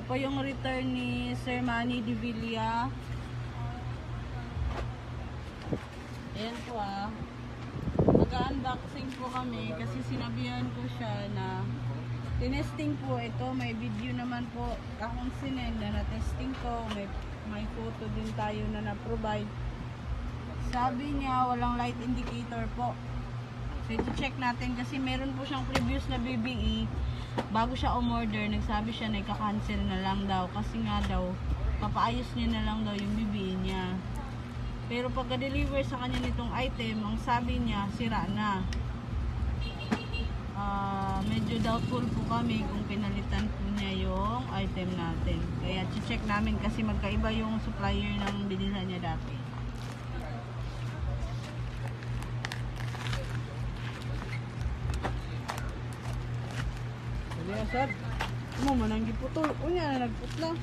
Ito po yung return ni Sir Manny de Villa. Ayan po mag-unboxing po kami kasi sinabihan ko siya na tinesting po ito. May video naman po akong sinend na na-testing ko. May photo din tayo na na-provide. Sabi niya walang light indicator po. So iti-check natin kasi meron po siyang previous na BBE. Bago siya umorder, nagsabi siya na ika-cancel na lang daw kasi nga daw papaayos niya na lang daw yung BBE niya. Pero pagka-deliver sa kanya nitong item, ang sabi niya sira na. Medyo doubtful po kami kung pinalitan po niya yung item natin. Kaya check namin kasi magkaiba yung supplier ng binila niya dati. Kaya sir, mo manang giputol. Unya na nagputla.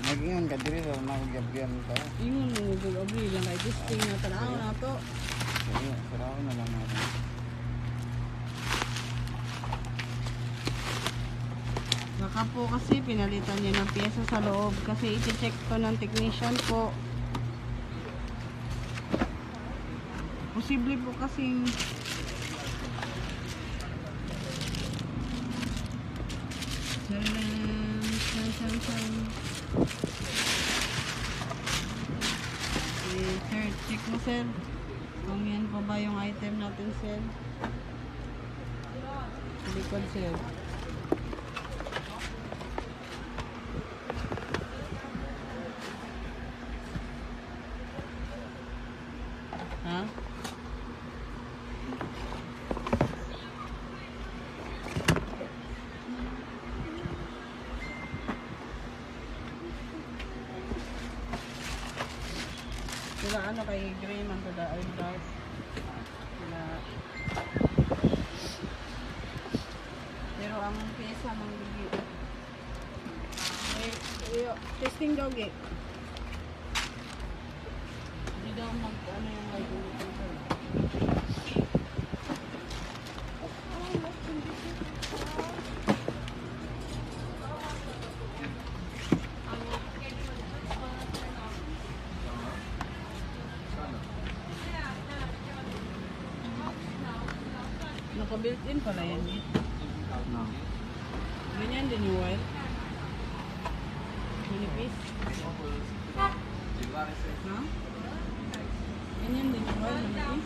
Nagingan ka diri sa nagabyan ka. Ingon mo gagabri lang kay testing na tanaw na to. Kaya sarao na lang natin. Baka po kasi pinalitan niya ng pyesa sa loob kasi i-check to ng technician po. Posible po kasing sir, check mo sir kung yan pa ba yung item natin sir. Sa likod sir. Ha? Sila ano kay gray man to the eyebrows. Sila. Pero ang pyesa ng gigi. Testing daw gig. Hindi daw ano yung light indicator. Naka-built-in pala yan eh. No. Ganyan din yung wire. Manipis. Ha? Ganyan din yung wire. Manipis.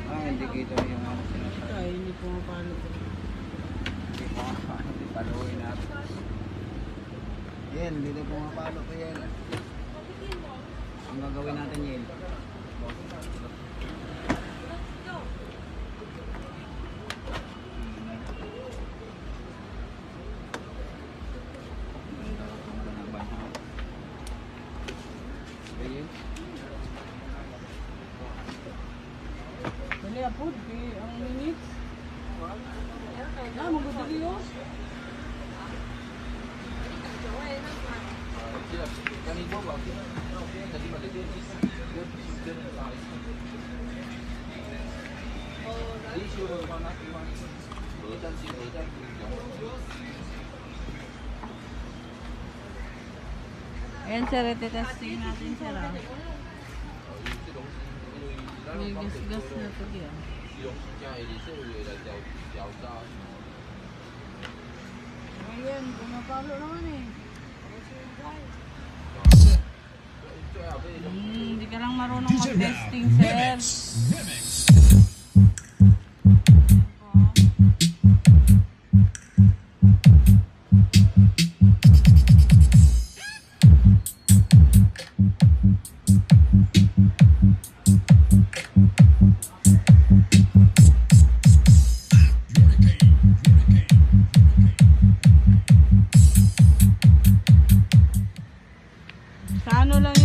Ang indicator yung ano sinasabi. Ay, hindi pumapalo. Hindi ko mapalo. Paluin natin. Yan, dito pumapalo ko yan. Ang gagawin natin yan. Dali apod, ang minutes. Na, magudali yun. Ayan sir, iti-testing natin sir. May gas-gas na ito yan. Ayan, pumapalo naman eh. Hindi ka lang marunong mag-testing sir. Sa ano lang